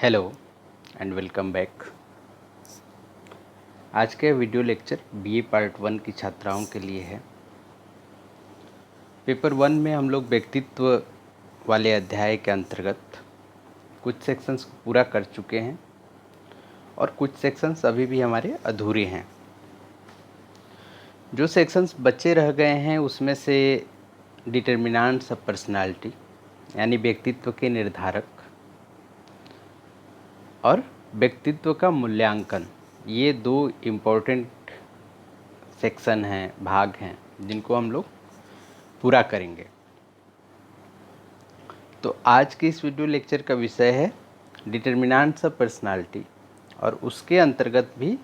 Hello and welcome back. आज का video lecture BA part 1 की छात्राओं के लिए है। पेपर 1 में हम लोग व्यक्तित्व वाले अध्याय के अंतर्गत कुछ सेक्शंस को पूरा कर चुके हैं और कुछ सेक्शंस अभी भी हमारे अधूरे हैं। जो सेक्शंस बचे रह गए हैं उसमें से डिटर्मिनेंट्स ऑफ पर्सनालिटी यानी व्यक्तित्व के निर्धारक और व्यक्तित्व का मूल्यांकन, ये दो इम्पोर्टेंट सेक्शन हैं, भाग हैं, जिनको हम लोग पूरा करेंगे। तो आज के इस वीडियो लेक्चर का विषय है डिटर्मिनेंट्स ऑफ पर्सनालिटी और उसके अंतर्गत भी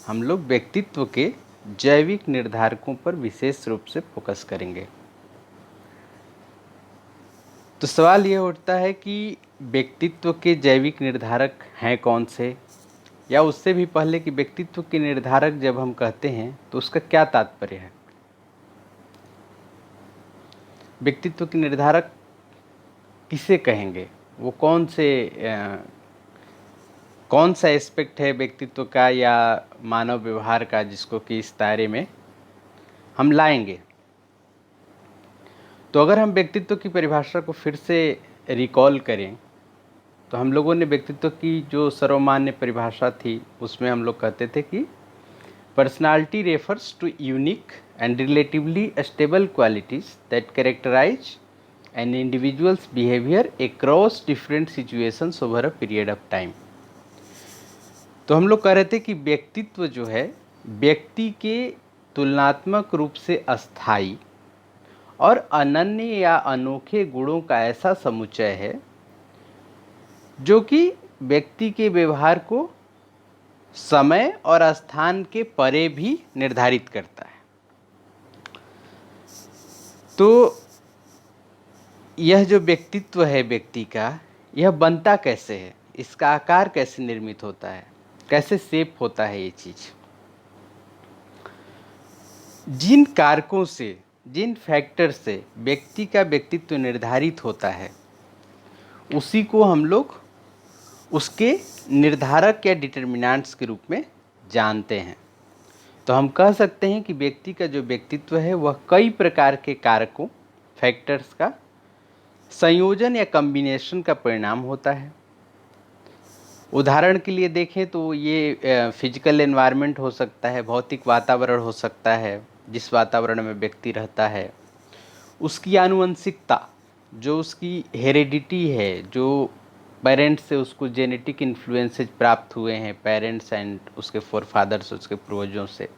हम लोग व्यक्तित्व के जैविक निर्धारकों पर विशेष रूप से फोकस करेंगे। तो सवाल ये उठता है कि व्यक्तित्व के जैविक निर्धारक हैं कौन से, या उससे भी पहले कि व्यक्तित्व के निर्धारक जब हम कहते हैं तो उसका क्या तात्पर्य है। व्यक्तित्व के निर्धारक किसे कहेंगे, वो कौन सा एस्पेक्ट है व्यक्तित्व का या मानव व्यवहार का जिसको कि इस दायरे में हम लाएंगे। तो अगर हम व्यक्तित्व की परिभाषा को फिर से रिकॉल करें तो हम लोगों ने व्यक्तित्व की जो सर्वमान्य परिभाषा थी उसमें हम लोग कहते थे कि personality refers to unique and relatively stable qualities that characterize an individual's behaviour across different situations over a period of time. तो हम लोग कह रहे थे कि व्यक्तित्व जो है व्यक्ति के तुलनात्मक रूप से अस्थायी और अनन्य या अनोखे गुणों का ऐसा समुच्चय है जो कि व्यक्ति के व्यवहार को समय और स्थान के परे भी निर्धारित करता है। तो यह जो व्यक्तित्व है व्यक्ति का, यह बनता कैसे है, इसका आकार कैसे निर्मित होता है, कैसे शेप होता है। ये चीज जिन कारकों से, जिन फैक्टर से व्यक्ति का व्यक्तित्व निर्धारित होता है उसी को हम लोग उसके निर्धारक या डिटर्मिनेंट्स के रूप में जानते हैं। तो हम कह सकते हैं कि व्यक्ति का जो व्यक्तित्व है वह कई प्रकार के कारकों, फैक्टर्स का संयोजन या कॉम्बिनेशन का परिणाम होता है। उदाहरण के लिए देखें तो ये फिजिकल एनवायरनमेंट हो सकता है, भौतिक वातावरण हो सकता है जिस वातावरण में व्यक्ति रहता है, उसकी आनुवंशिकता, जो उसकी हेरेडिटी है, जो पेरेंट्स से उसको जेनेटिक इन्फ्लुएंसेज प्राप्त हुए हैं, पेरेंट्स एंड उसके फोरफादर्स, उसके पूर्वजों से,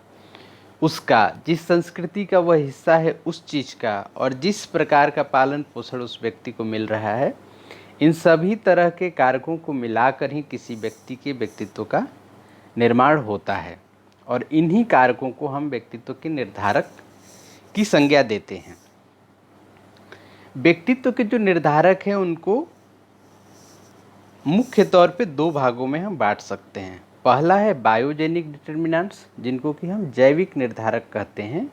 उसका जिस संस्कृति का वह हिस्सा है उस चीज़ का, और जिस प्रकार का पालन पोषण उस व्यक्ति को मिल रहा है, इन सभी तरह के कारकों को मिलाकर ही किसी व्यक्ति के व्यक्तित्व का निर्माण होता है और इन्हीं कारकों को हम व्यक्तित्व के निर्धारक की संज्ञा देते हैं। व्यक्तित्व के जो निर्धारक हैं उनको मुख्य तौर पे दो भागों में हम बांट सकते हैं। पहला है बायोजेनिक डिटर्मिनेंट्स, जिनको कि हम जैविक निर्धारक कहते हैं,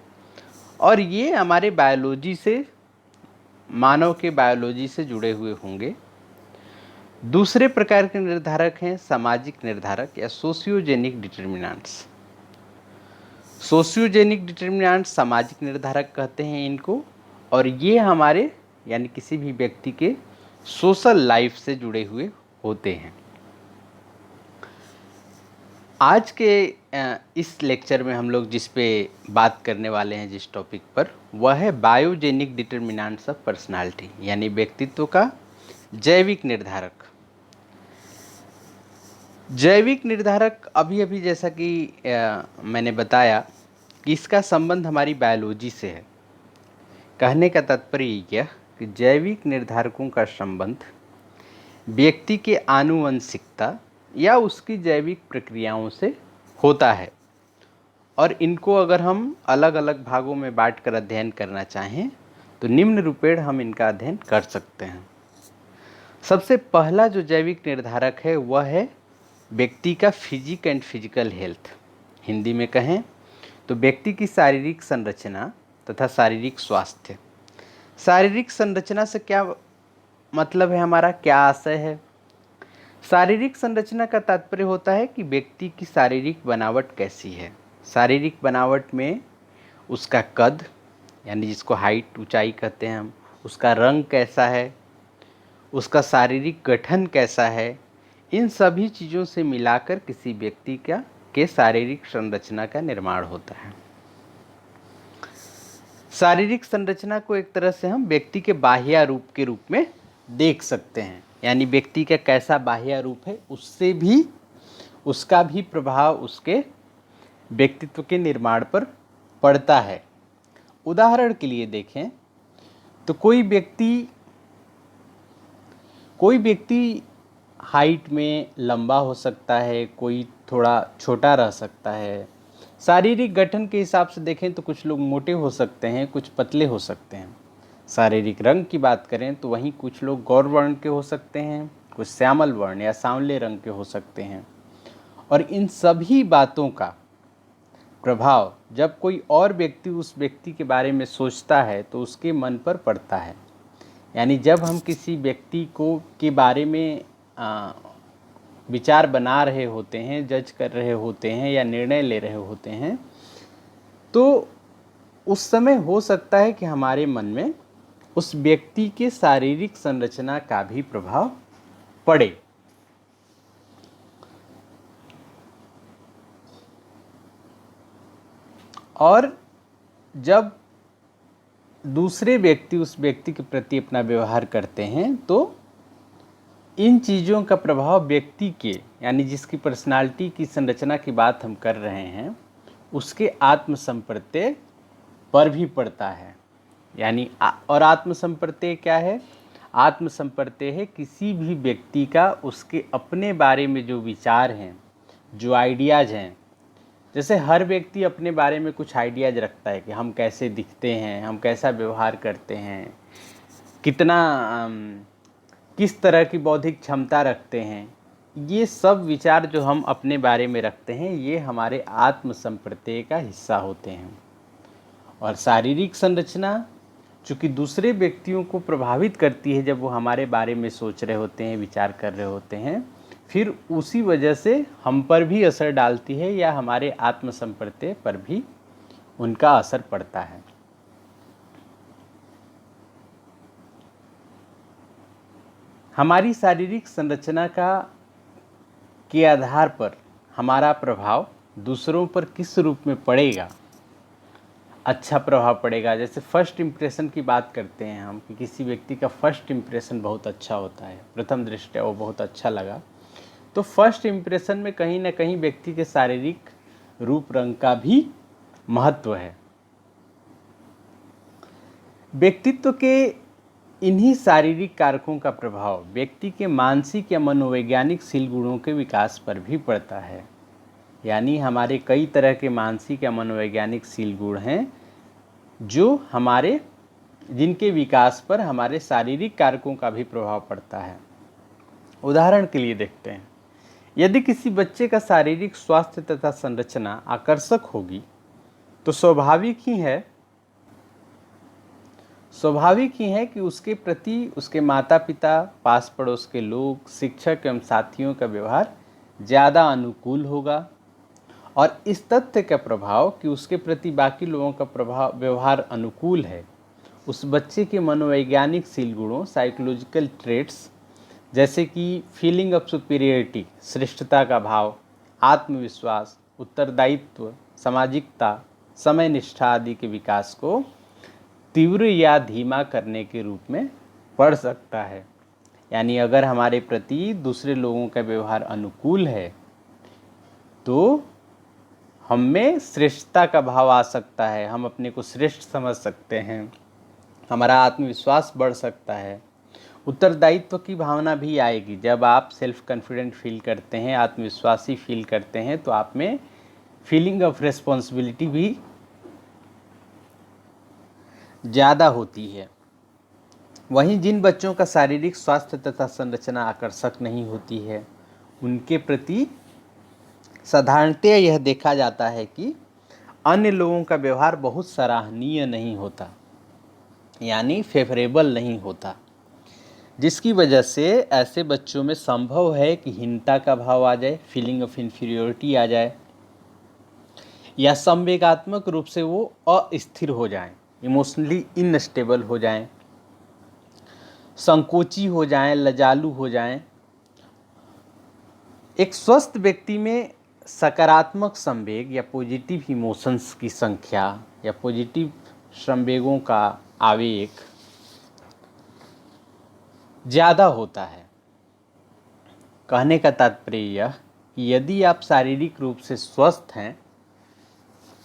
और ये हमारे बायोलॉजी से, मानव के बायोलॉजी से जुड़े हुए होंगे। दूसरे प्रकार के निर्धारक हैं सामाजिक निर्धारक या सोशियोजेनिक डिटर्मिनेंट्स। सोशियोजेनिक डिटर्मिनेंट्स सामाजिक निर्धारक कहते हैं इनको, और ये हमारे यानी किसी भी व्यक्ति के सोशल लाइफ से जुड़े हुए होते हैं। आज के इस लेक्चर में हम लोग जिस पे बात करने वाले हैं, जिस टॉपिक पर, वह है बायोजेनिक डिटर्मिनेंट्स ऑफ पर्सनालिटी यानी व्यक्तित्व का जैविक निर्धारक। जैविक निर्धारक अभी जैसा कि मैंने बताया कि इसका संबंध हमारी बायोलॉजी से है। कहने का तात्पर्य यह कि जैविक निर्धारकों का संबंध व्यक्ति के आनुवंशिकता या उसकी जैविक प्रक्रियाओं से होता है, और इनको अगर हम अलग अलग भागों में बांटकर अध्ययन करना चाहें तो निम्न रूपेण हम इनका अध्ययन कर सकते हैं। सबसे पहला जो जैविक निर्धारक है वह है व्यक्ति का physique and physical health. Hindi में कहें तो व्यक्ति की शारीरिक संरचना तथा शारीरिक स्वास्थ्य। शारीरिक संरचना से क्या मतलब है, हमारा क्या आशय है? शारीरिक संरचना का तात्पर्य होता है कि व्यक्ति की शारीरिक बनावट कैसी है। शारीरिक बनावट में उसका कद, यानी जिसको हाइट, ऊंचाई कहते हैं हम, उसका रंग कैसा है, उसका शारीरिक गठन कैसा है, इन सभी चीज़ों से मिलाकर किसी व्यक्ति के शारीरिक संरचना का निर्माण होता है। शारीरिक संरचना को एक तरह से हम व्यक्ति के बाह्य रूप के रूप में देख सकते हैं, यानी व्यक्ति का कैसा बाह्य रूप है उससे भी उसका भी प्रभाव उसके व्यक्तित्व के निर्माण पर पड़ता है। उदाहरण के लिए देखें तो कोई व्यक्ति हाइट में लंबा हो सकता है, कोई थोड़ा छोटा रह सकता है। शारीरिक गठन के हिसाब से देखें तो कुछ लोग मोटे हो सकते हैं, कुछ पतले हो सकते हैं। शारीरिक रंग की बात करें तो वहीं कुछ लोग गौर वर्ण के हो सकते हैं, कुछ श्यामल वर्ण या सांवले रंग के हो सकते हैं। और इन सभी बातों का प्रभाव जब कोई और व्यक्ति उस व्यक्ति के बारे में सोचता है तो उसके मन पर पड़ता है। यानी जब हम किसी व्यक्ति के बारे में विचार बना रहे होते हैं, जज कर रहे होते हैं या निर्णय ले रहे होते हैं, तो उस समय हो सकता है कि हमारे मन में उस व्यक्ति के शारीरिक संरचना का भी प्रभाव पड़े। और जब दूसरे व्यक्ति उस व्यक्ति के प्रति अपना व्यवहार करते हैं तो इन चीज़ों का प्रभाव व्यक्ति के, यानी जिसकी पर्सनालिटी की संरचना की बात हम कर रहे हैं, उसके आत्मसंप्रत्यय पर भी पड़ता है। यानी और आत्मसंप्रत्यय क्या है? आत्मसंप्रत्यय है किसी भी व्यक्ति का उसके अपने बारे में जो विचार हैं, जो आइडियाज़ हैं। जैसे हर व्यक्ति अपने बारे में कुछ आइडियाज़ रखता है कि हम कैसे दिखते हैं, हम कैसा व्यवहार करते हैं, किस तरह की बौद्धिक क्षमता रखते हैं। ये सब विचार जो हम अपने बारे में रखते हैं ये हमारे आत्मसंप्रत्यय का हिस्सा होते हैं। और शारीरिक संरचना चूँकि दूसरे व्यक्तियों को प्रभावित करती है जब वो हमारे बारे में सोच रहे होते हैं, विचार कर रहे होते हैं, फिर उसी वजह से हम पर भी असर डालती है या हमारे आत्मसंप्रत्यय पर भी उनका असर पड़ता है। हमारी शारीरिक संरचना के आधार पर हमारा प्रभाव दूसरों पर किस रूप में पड़ेगा? अच्छा प्रभाव पड़ेगा। जैसे फर्स्ट इम्प्रेशन की बात करते हैं हम कि किसी व्यक्ति का फर्स्ट इम्प्रेशन बहुत अच्छा होता है, प्रथम दृष्टया वो बहुत अच्छा लगा, तो फर्स्ट इम्प्रेशन में कहीं ना कहीं व्यक्ति के शारीरिक रूप रंग का भी महत्व है। व्यक्तित्व के इन्हीं शारीरिक कारकों का प्रभाव व्यक्ति के मानसिक या मनोवैज्ञानिक शील गुणों के विकास पर भी पड़ता है। यानी हमारे कई तरह के मानसिक या मनोवैज्ञानिक शील गुण हैं जो जिनके विकास पर हमारे शारीरिक कारकों का भी प्रभाव पड़ता है। उदाहरण के लिए देखते हैं, यदि किसी बच्चे का शारीरिक स्वास्थ्य तथा संरचना आकर्षक होगी तो स्वाभाविक ही है कि उसके प्रति उसके माता पिता, पास पड़ोस के लोग, शिक्षक एवं साथियों का व्यवहार ज़्यादा अनुकूल होगा। और इस तथ्य का प्रभाव कि उसके प्रति बाकी लोगों का व्यवहार अनुकूल है, उस बच्चे के मनोवैज्ञानिक शील गुणों, साइकोलॉजिकल ट्रेट्स जैसे कि फीलिंग ऑफ सुपीरियरिटी, श्रेष्ठता का भाव, आत्मविश्वास, उत्तरदायित्व, सामाजिकता, समय निष्ठा आदि के विकास को तीव्र या धीमा करने के रूप में पड़ सकता है। यानी अगर हमारे प्रति दूसरे लोगों का व्यवहार अनुकूल है तो हम में श्रेष्ठता का भाव आ सकता है, हम अपने को श्रेष्ठ समझ सकते हैं, हमारा आत्मविश्वास बढ़ सकता है, उत्तरदायित्व की भावना भी आएगी। जब आप सेल्फ कॉन्फिडेंट फील करते हैं, आत्मविश्वासी फील करते हैं, तो आप में फीलिंग ऑफ रिस्पॉन्सिबिलिटी भी ज़्यादा होती है। वहीं जिन बच्चों का शारीरिक स्वास्थ्य तथा संरचना आकर्षक नहीं होती है, उनके प्रति साधारणतया यह देखा जाता है कि अन्य लोगों का व्यवहार बहुत सराहनीय नहीं होता, यानी फेवरेबल नहीं होता। जिसकी वजह से ऐसे बच्चों में संभव है कि हीनता का भाव आ जाए, फीलिंग ऑफ इन्फीरियोरिटी आ जाए, या संवेगात्मक रूप से वो अस्थिर हो जाएं, इमोशनली इनस्टेबल हो जाएं, संकोची हो जाएं, लजालू हो जाएं। एक स्वस्थ व्यक्ति में सकारात्मक संवेग या पॉजिटिव इमोशंस की संख्या या पॉजिटिव संवेगों का आवेग ज़्यादा होता है। कहने का तात्पर्य यह कि यदि आप शारीरिक रूप से स्वस्थ हैं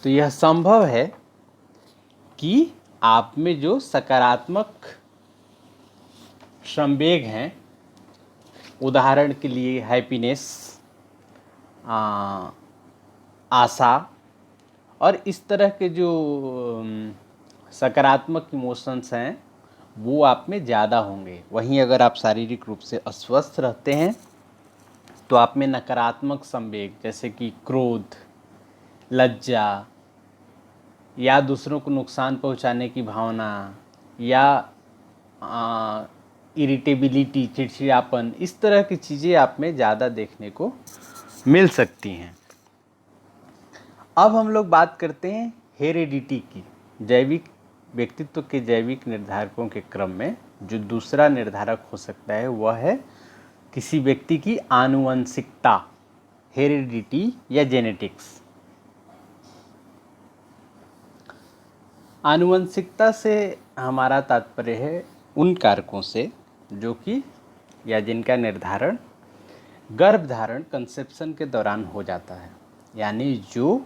तो यह संभव है कि आप में जो सकारात्मक संवेग हैं, उदाहरण के लिए हैप्पीनेस, आशा और इस तरह के जो सकारात्मक इमोशंस हैं वो आप में ज़्यादा होंगे। वहीं अगर आप शारीरिक रूप से अस्वस्थ रहते हैं तो आप में नकारात्मक संवेग जैसे कि क्रोध, लज्जा या दूसरों को नुकसान पहुंचाने की भावना या इरिटेबिलिटी, चिड़चिड़ापन, इस तरह की चीज़ें आप में ज़्यादा देखने को मिल सकती हैं। अब हम लोग बात करते हैं हेरेडिटी की। जैविक व्यक्तित्व के जैविक निर्धारकों के क्रम में जो दूसरा निर्धारक हो सकता है वह है किसी व्यक्ति की आनुवंशिकता, हेरेडिटी या जेनेटिक्स। आनुवंशिकता से हमारा तात्पर्य है उन कारकों से जो कि या जिनका निर्धारण गर्भधारण, कंसेप्शन के दौरान हो जाता है, यानी जो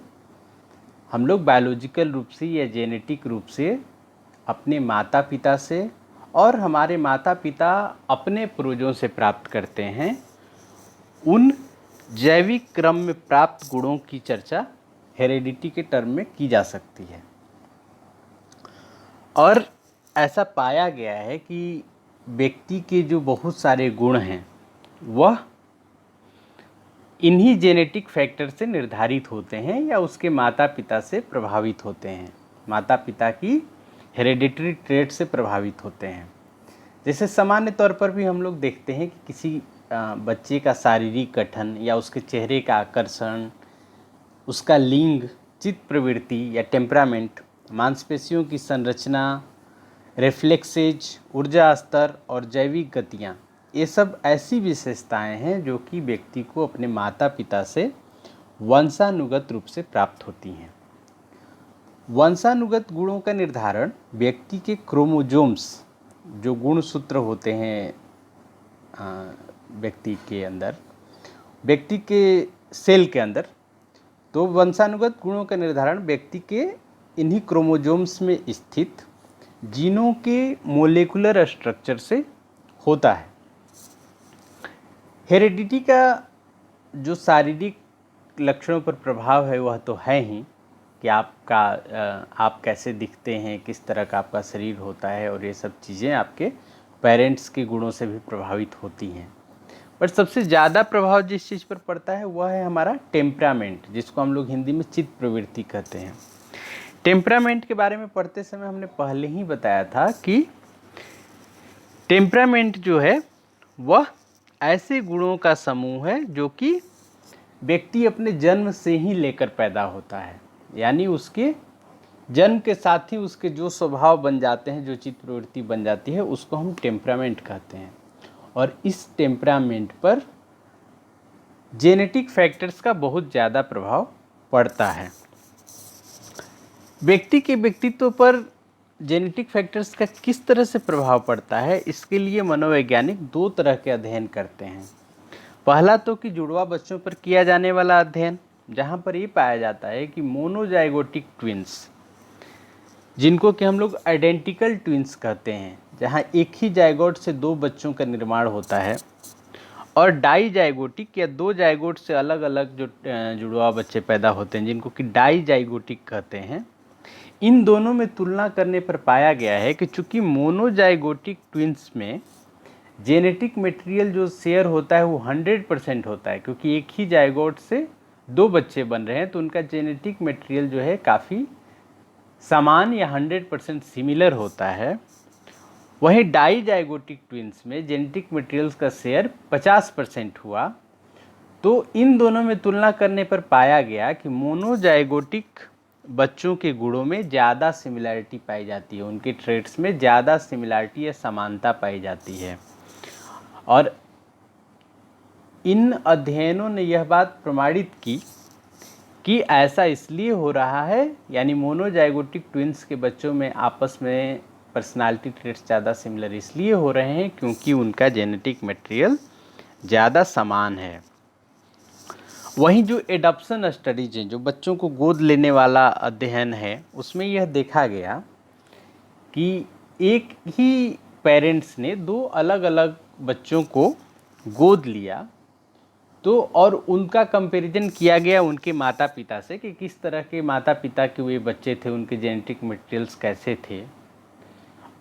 हम लोग बायोलॉजिकल रूप से या जेनेटिक रूप से अपने माता पिता से और हमारे माता पिता अपने पूर्वजों से प्राप्त करते हैं, उन जैविक क्रम में प्राप्त गुणों की चर्चा हेरेडिटी के टर्म में की जा सकती है। और ऐसा पाया गया है कि व्यक्ति के जो बहुत सारे गुण हैं वह इन्हीं जेनेटिक फैक्टर से निर्धारित होते हैं या उसके माता पिता से प्रभावित होते हैं, माता पिता की हेरेडिटरी ट्रेट से प्रभावित होते हैं। जैसे सामान्य तौर पर भी हम लोग देखते हैं कि किसी बच्चे का शारीरिक गठन या उसके चेहरे का आकर्षण, उसका लिंग, चित्त प्रवृत्ति या टेम्परामेंट, मांसपेशियों की संरचना, रिफ्लेक्सेज, ऊर्जा स्तर और जैविक गतियाँ, ये सब ऐसी विशेषताएं हैं जो कि व्यक्ति को अपने माता पिता से वंशानुगत रूप से प्राप्त होती हैं। वंशानुगत गुणों का निर्धारण व्यक्ति के क्रोमोजोम्स, जो गुणसूत्र होते हैं व्यक्ति के अंदर, व्यक्ति के सेल के अंदर, तो वंशानुगत गुणों का निर्धारण व्यक्ति के इन्हीं क्रोमोजोम्स में स्थित जीनों के मोलेकुलर स्ट्रक्चर से होता है। हेरेडिटी का जो शारीरिक लक्षणों पर प्रभाव है वह तो है ही कि आप कैसे दिखते हैं, किस तरह का आपका शरीर होता है, और ये सब चीज़ें आपके पेरेंट्स के गुणों से भी प्रभावित होती हैं। पर सबसे ज़्यादा प्रभाव जिस चीज़ पर पड़ता है वह है हमारा टेम्परामेंट, जिसको हम लोग हिंदी में चित्त प्रवृत्ति कहते हैं। टेम्परामेंट के बारे में पढ़ते समय हमने पहले ही बताया था कि टेम्परामेंट जो है वह ऐसे गुणों का समूह है जो कि व्यक्ति अपने जन्म से ही लेकर पैदा होता है, यानी उसके जन्म के साथ ही उसके जो स्वभाव बन जाते हैं, जो चित्त प्रवृत्ति बन जाती है, उसको हम टेम्परामेंट कहते हैं। और इस टेम्परामेंट पर जेनेटिक फैक्टर्स का बहुत ज़्यादा प्रभाव पड़ता है। व्यक्ति के व्यक्तित्व पर जेनेटिक फैक्टर्स का किस तरह से प्रभाव पड़ता है, इसके लिए मनोवैज्ञानिक दो तरह के अध्ययन करते हैं। पहला तो कि जुड़वा बच्चों पर किया जाने वाला अध्ययन, जहाँ पर ये पाया जाता है कि मोनोजाइगोटिक ट्विंस, जिनको कि हम लोग आइडेंटिकल ट्विंस कहते हैं, जहाँ एक ही जाइगोट से दो बच्चों का निर्माण होता है, और डाई जाइगोटिक या दो जाइगोट से अलग अलग जो जुड़वा बच्चे पैदा होते हैं, जिनको कि डाई जाइगोटिक कहते हैं, इन दोनों में तुलना करने पर पाया गया है कि चूंकि मोनोजाइगोटिक ट्विंस में जेनेटिक मटेरियल जो शेयर होता है वो 100% होता है, क्योंकि एक ही जाइगोट से दो बच्चे बन रहे हैं, तो उनका जेनेटिक मटेरियल जो है काफ़ी समान या 100% सिमिलर होता है। वहीं डाईजाइगोटिक ट्विंस में जेनेटिक मटेरियल्स का शेयर 50% हुआ। तो इन दोनों में तुलना करने पर पाया गया कि मोनोजाइगोटिक बच्चों के गुणों में ज़्यादा सिमिलैरिटी पाई जाती है, उनके ट्रेट्स में ज़्यादा सिमिलैरिटी या समानता पाई जाती है। और इन अध्ययनों ने यह बात प्रमाणित की कि ऐसा इसलिए हो रहा है, यानी मोनोजाइगोटिक ट्विंस के बच्चों में आपस में पर्सनालिटी ट्रेट्स ज़्यादा सिमिलर इसलिए हो रहे हैं क्योंकि उनका जेनेटिक मटेरियल ज़्यादा समान है। वहीं जो एडॉप्शन स्टडीज हैं, जो बच्चों को गोद लेने वाला अध्ययन है, उसमें यह देखा गया कि एक ही पेरेंट्स ने दो अलग अलग बच्चों को गोद लिया, तो और उनका कंपैरिजन किया गया उनके माता पिता से कि किस तरह के माता पिता के वे बच्चे थे, उनके जेनेटिक मटेरियल्स कैसे थे।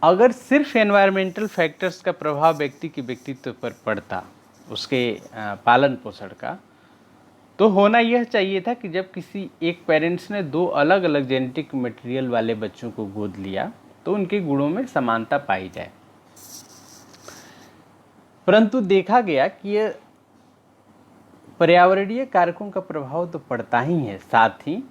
अगर सिर्फ एनवायरमेंटल फैक्टर्स का प्रभाव व्यक्ति के व्यक्तित्व पर पड़ता, उसके पालन पोषण का, तो होना यह चाहिए था कि जब किसी एक पेरेंट्स ने दो अलग अलग जेनेटिक मटेरियल वाले बच्चों को गोद लिया तो उनके गुणों में समानता पाई जाए। परंतु देखा गया कि यह पर्यावरणीय कारकों का प्रभाव तो पड़ता ही है, साथ ही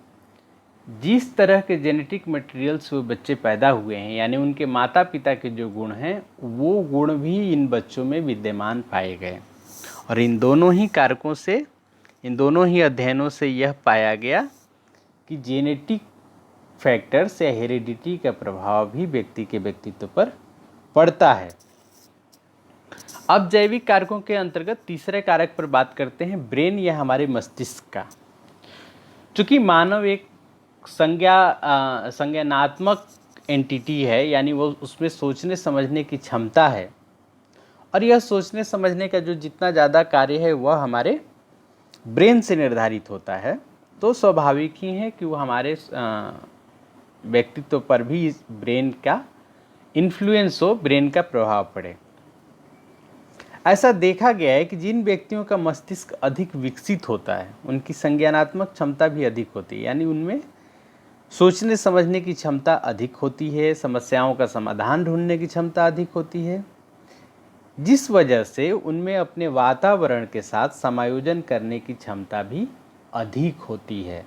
जिस तरह के जेनेटिक मटेरियल्स वो बच्चे पैदा हुए हैं, यानी उनके माता पिता के जो गुण हैं, वो गुण भी इन बच्चों में विद्यमान पाए गए। और इन दोनों ही कारकों से, इन दोनों ही अध्ययनों से यह पाया गया कि जेनेटिक फैक्टर्स या हेरिडिटी का प्रभाव भी व्यक्ति के व्यक्तित्व पर पड़ता है। अब जैविक कारकों के अंतर्गत तीसरे कारक पर बात करते हैं, ब्रेन या हमारे मस्तिष्क का। चूँकि मानव एक संज्ञानात्मक एंटिटी है, यानी वो उसमें सोचने समझने की क्षमता है, और यह सोचने समझने का जो जितना ज़्यादा कार्य है वह हमारे ब्रेन से निर्धारित होता है, तो स्वाभाविक ही है कि वो हमारे व्यक्तित्व पर भी इस ब्रेन का इन्फ्लुएंस हो, ब्रेन का प्रभाव पड़े। ऐसा देखा गया है कि जिन व्यक्तियों का मस्तिष्क अधिक विकसित होता है, उनकी संज्ञानात्मक क्षमता भी अधिक होती है, यानी उनमें सोचने समझने की क्षमता अधिक होती है, समस्याओं का समाधान ढूंढने की क्षमता अधिक होती है, जिस वजह से उनमें अपने वातावरण के साथ समायोजन करने की क्षमता भी अधिक होती है।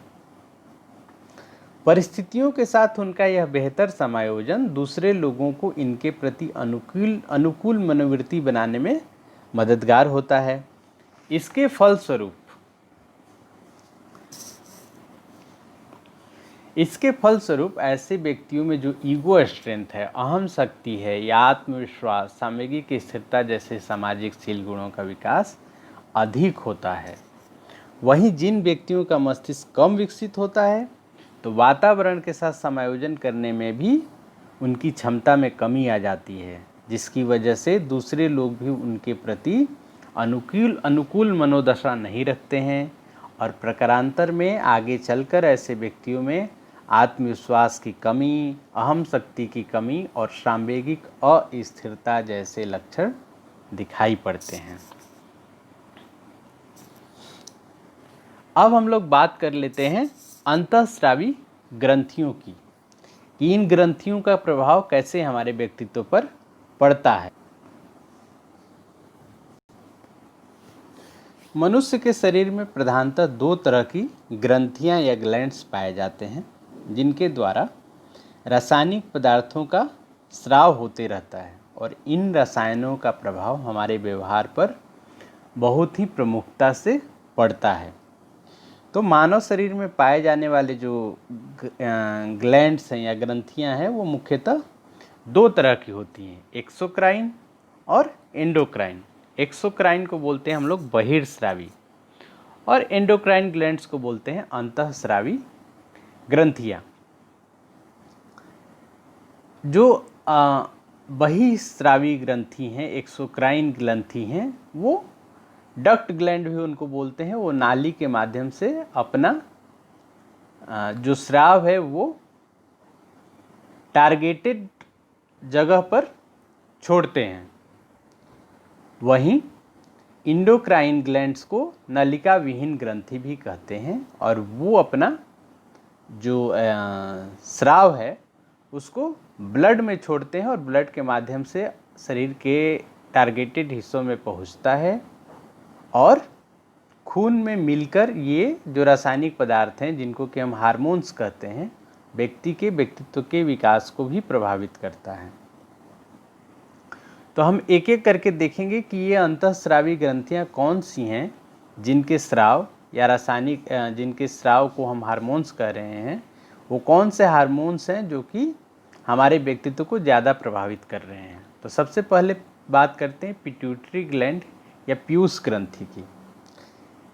परिस्थितियों के साथ उनका यह बेहतर समायोजन दूसरे लोगों को इनके प्रति अनुकूल मनोवृत्ति बनाने में मददगार होता है। इसके फलस्वरूप ऐसे व्यक्तियों में जो ईगो स्ट्रेंथ है, अहम शक्ति है या आत्मविश्वास, सामयिक स्थिरता जैसे सामाजिक शील गुणों का विकास अधिक होता है। वहीं जिन व्यक्तियों का मस्तिष्क कम विकसित होता है, तो वातावरण के साथ समायोजन करने में भी उनकी क्षमता में कमी आ जाती है, जिसकी वजह से दूसरे लोग भी उनके प्रति अनुकूल मनोदशा नहीं रखते हैं, और प्रकारांतर में आगे चलकर ऐसे व्यक्तियों में आत्मविश्वास की कमी, अहम शक्ति की कमी और सामवेगिक अस्थिरता जैसे लक्षण दिखाई पड़ते हैं। अब हम लोग बात कर लेते हैं अंतःस्रावी ग्रंथियों की, कि इन ग्रंथियों का प्रभाव कैसे हमारे व्यक्तित्व पर पड़ता है। मनुष्य के शरीर में प्रधानतः दो तरह की ग्रंथियां या ग्लैंड्स पाए जाते हैं, जिनके द्वारा रासायनिक पदार्थों का स्राव होते रहता है, और इन रसायनों का प्रभाव हमारे व्यवहार पर बहुत ही प्रमुखता से पड़ता है। तो मानव शरीर में पाए जाने वाले जो ग्लैंड्स हैं या ग्रंथियां हैं, वो मुख्यतः दो तरह की होती हैं, एक्सोक्राइन और एंडोक्राइन। एक्सोक्राइन को बोलते हैं हम लोग बहिर्स्रावी, और एंडोक्राइन ग्लैंड्स को बोलते हैं अंतःस्रावी ग्रंथियां। जो बहिस्रावी ग्रंथि हैं, एक्सोक्राइन ग्रंथि हैं, वो डक्ट ग्लैंड भी उनको बोलते हैं। वो नाली के माध्यम से अपना जो स्राव है वो टारगेटेड जगह पर छोड़ते हैं। वहीं इंडोक्राइन ग्लैंड्स को नलिका विहीन ग्रंथि भी कहते हैं, और वो अपना जो स्राव है उसको ब्लड में छोड़ते हैं और ब्लड के माध्यम से शरीर के टारगेटेड हिस्सों में पहुंचता है और खून में मिलकर ये जो रासायनिक पदार्थ हैं जिनको कि हम हार्मोन्स कहते हैं, व्यक्ति के व्यक्तित्व के विकास को भी प्रभावित करता है। तो हम एक एक करके देखेंगे कि ये अंतःस्रावी ग्रंथियां कौन सी हैं जिनके स्राव या रासायनिक जिनके स्राव को हम हार्मोन्स कह रहे हैं, वो कौन से हार्मोन्स हैं जो कि हमारे व्यक्तित्व को ज़्यादा प्रभावित कर रहे हैं। तो सबसे पहले बात करते हैं पिट्यूटरी ग्लैंड या पीयूष ग्रंथि की।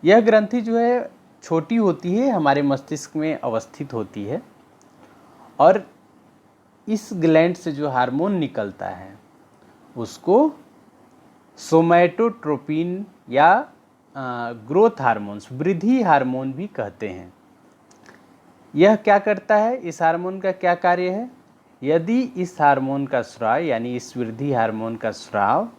यह ग्रंथि जो है छोटी होती है, हमारे मस्तिष्क में अवस्थित होती है और इस ग्लैंड से जो हार्मोन निकलता है उसको सोमैटोट्रोपिन या ग्रोथ हार्मोन्स, वृद्धि हार्मोन भी कहते हैं। यह क्या करता है, इस हार्मोन का क्या कार्य है? यदि इस हार्मोन का स्राव यानी इस वृद्धि हार्मोन का स्राव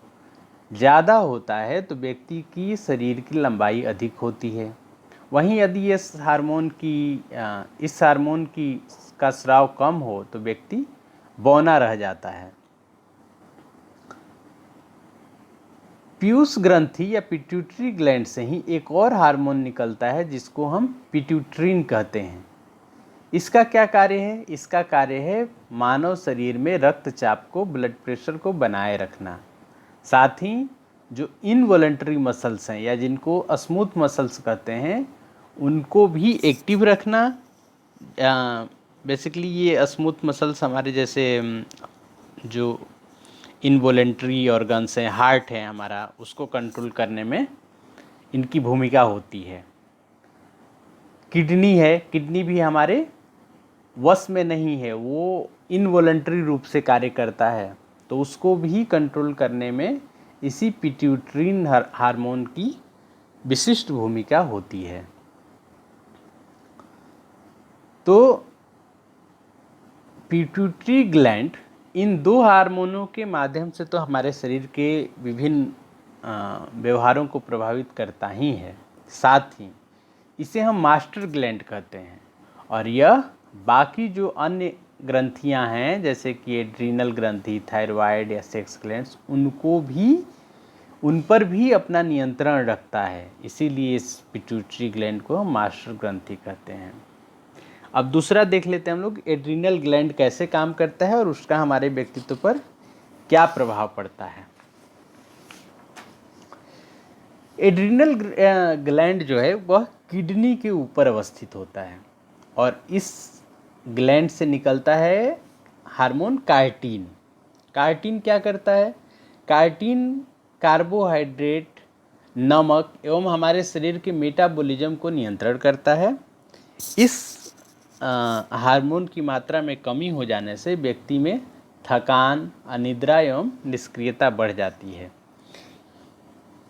ज़्यादा होता है तो व्यक्ति की शरीर की लंबाई अधिक होती है। वहीं यदि इस हार्मोन की का स्राव कम हो तो व्यक्ति बौना रह जाता है। पीयूष ग्रंथि या पिट्यूटरी ग्लैंड से ही एक और हार्मोन निकलता है जिसको हम पिट्यूट्रिन कहते हैं। इसका क्या कार्य है? इसका कार्य है मानव शरीर में रक्तचाप को, ब्लड प्रेशर को बनाए रखना। साथ ही जो इनवॉलंटरी मसल्स हैं या जिनको स्मूथ मसल्स कहते हैं उनको भी एक्टिव रखना। बेसिकली ये स्मूथ मसल्स हमारे जैसे जो इनवॉलंटरी ऑर्गन्स हैं, हार्ट है हमारा, उसको कंट्रोल करने में इनकी भूमिका होती है। किडनी है, किडनी भी हमारे वश में नहीं है, वो इनवॉलंटरी रूप से कार्य करता है, तो उसको भी कंट्रोल करने में इसी पिट्यूटरिन हार्मोन की विशिष्ट भूमिका होती है। तो पिट्यूटरी ग्लैंड इन दो हार्मोनों के माध्यम से तो हमारे शरीर के विभिन्न व्यवहारों को प्रभावित करता ही है, साथ ही इसे हम मास्टर ग्लैंड कहते हैं और यह बाकी जो अन्य ग्रंथियां हैं जैसे कि एड्रीनल ग्रंथि, थायराइड या सेक्स ग्लैंड्स, उन पर भी अपना नियंत्रण रखता है। इसीलिए इस पिट्यूटरी ग्लैंड को हम मास्टर ग्रंथि कहते हैं। अब दूसरा देख लेते हैं हम लोग, एड्रीनल ग्लैंड कैसे काम करता है और उसका हमारे व्यक्तित्व पर क्या प्रभाव पड़ता है। एड्रीनल ग्लैंड जो है वह किडनी के ऊपर अवस्थित होता है और इस ग्लैंड से निकलता है हार्मोन कार्टिन। कार्टिन क्या करता है? कार्टिन कार्बोहाइड्रेट, नमक एवं हमारे शरीर के मेटाबॉलिज्म को नियंत्रण करता है। इस हार्मोन की मात्रा में कमी हो जाने से व्यक्ति में थकान, अनिद्रा एवं निष्क्रियता बढ़ जाती है,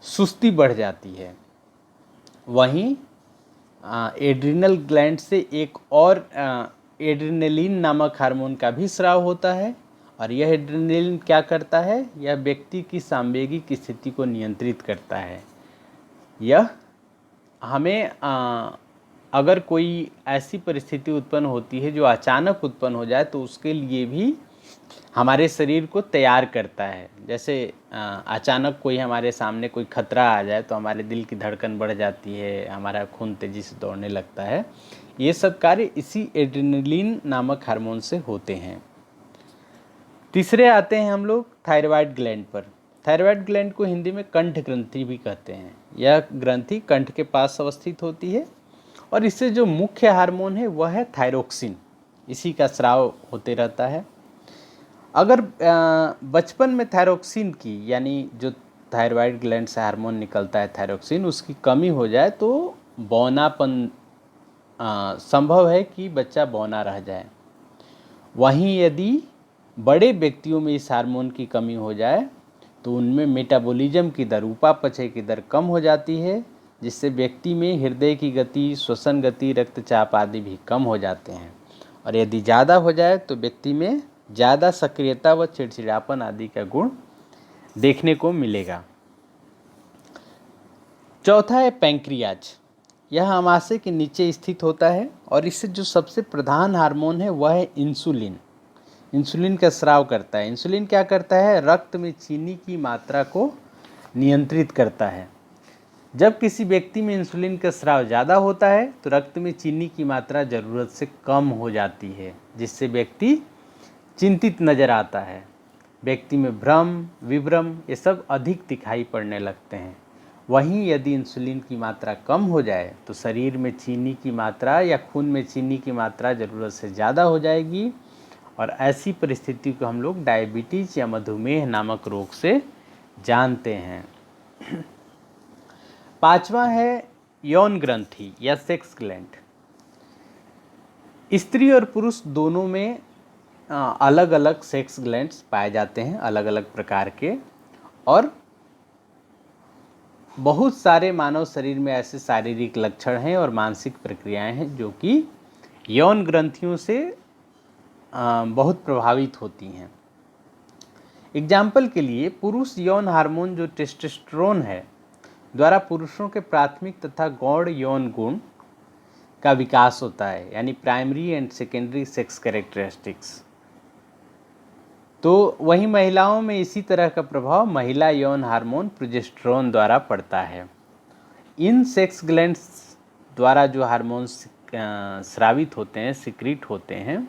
सुस्ती बढ़ जाती है। वहीं एड्रिनल ग्लैंड से एक और एड्रेनलिन नामक हार्मोन का भी स्राव होता है और यह एड्रेनलिन क्या करता है? यह व्यक्ति की सांवेगिक स्थिति को नियंत्रित करता है। यह हमें अगर कोई ऐसी परिस्थिति उत्पन्न होती है जो अचानक उत्पन्न हो जाए तो उसके लिए भी हमारे शरीर को तैयार करता है। जैसे अचानक कोई हमारे सामने कोई खतरा आ जाए तो हमारे दिल की धड़कन बढ़ जाती है, हमारा खून तेज़ी से दौड़ने लगता है। ये सब कार्य इसी एड्रेनलिन नामक हार्मोन से होते हैं। तीसरे आते हैं हम लोग थायराइड ग्लैंड पर। थायराइड ग्लैंड को हिंदी में कंठ ग्रंथि भी कहते हैं। यह ग्रंथि कंठ के पास अवस्थित होती है और इससे जो मुख्य हार्मोन है वह है थायरोक्सिन। इसी का स्राव होते रहता है। अगर बचपन में थायरोक्सिन की यानी जो थायराइड ग्लैंड से हार्मोन निकलता है थायरोक्सिन, उसकी कमी हो जाए तो बौनापन संभव है कि बच्चा बौना रह जाए। वहीं यदि बड़े व्यक्तियों में इस हार्मोन की कमी हो जाए तो उनमें मेटाबॉलिज्म की दर, उपापचय की दर कम हो जाती है, जिससे व्यक्ति में हृदय की गति, श्वसन गति, रक्तचाप आदि भी कम हो जाते हैं। और यदि ज़्यादा हो जाए तो व्यक्ति में ज़्यादा सक्रियता व चिड़चिड़ापन आदि का गुण देखने को मिलेगा। चौथा है पैंक्रियाज। यह आमाशय के नीचे स्थित होता है और इससे जो सबसे प्रधान हार्मोन है वह है इंसुलिन। इंसुलिन का स्राव करता है। इंसुलिन क्या करता है? रक्त में चीनी की मात्रा को नियंत्रित करता है। जब किसी व्यक्ति में इंसुलिन का स्राव ज़्यादा होता है तो रक्त में चीनी की मात्रा ज़रूरत से कम हो जाती है, जिससे व्यक्ति चिंतित नज़र आता है। व्यक्ति में भ्रम, विभ्रम ये सब अधिक दिखाई पड़ने लगते हैं। वहीं यदि इंसुलिन की मात्रा कम हो जाए तो शरीर में चीनी की मात्रा या खून में चीनी की मात्रा ज़रूरत से ज़्यादा हो जाएगी और ऐसी परिस्थिति को हम लोग डायबिटीज़ या मधुमेह नामक रोग से जानते हैं। पांचवा है यौन ग्रंथि या सेक्स ग्लैंड। स्त्री और पुरुष दोनों में अलग अलग सेक्स ग्लैंड्स पाए जाते हैं, अलग अलग प्रकार के, और बहुत सारे मानव शरीर में ऐसे शारीरिक लक्षण हैं और मानसिक प्रक्रियाएं हैं जो कि यौन ग्रंथियों से बहुत प्रभावित होती हैं। एग्जाम्पल के लिए पुरुष यौन हार्मोन जो टेस्टोस्टेरोन है द्वारा पुरुषों के प्राथमिक तथा गौण यौन गुण का विकास होता है, यानी primary and secondary sex characteristics. तो वहीं महिलाओं में इसी तरह का प्रभाव महिला यौन हार्मोन प्रोजेस्टेरोन द्वारा पड़ता है। इन सेक्स ग्लैंड्स द्वारा जो हार्मोन्स स्रावित होते हैं, सिक्रीट होते हैं,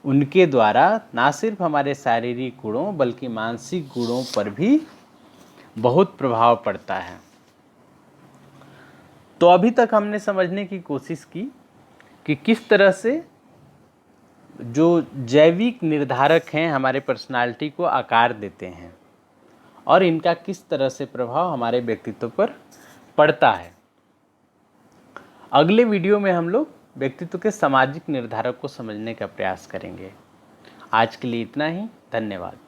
उनके द्वारा ना सिर्फ हमारे शारीरिक गुणों बल्कि मानसिक गुणों पर भी बहुत प्रभाव पड़ता है। तो अभी तक हमने समझने की कोशिश की कि किस तरह से जो जैविक निर्धारक हैं हमारे पर्सनालिटी को आकार देते हैं और इनका किस तरह से प्रभाव हमारे व्यक्तित्व पर पड़ता है। अगले वीडियो में हम लोग व्यक्तित्व के सामाजिक निर्धारक को समझने का प्रयास करेंगे। आज के लिए इतना ही। धन्यवाद।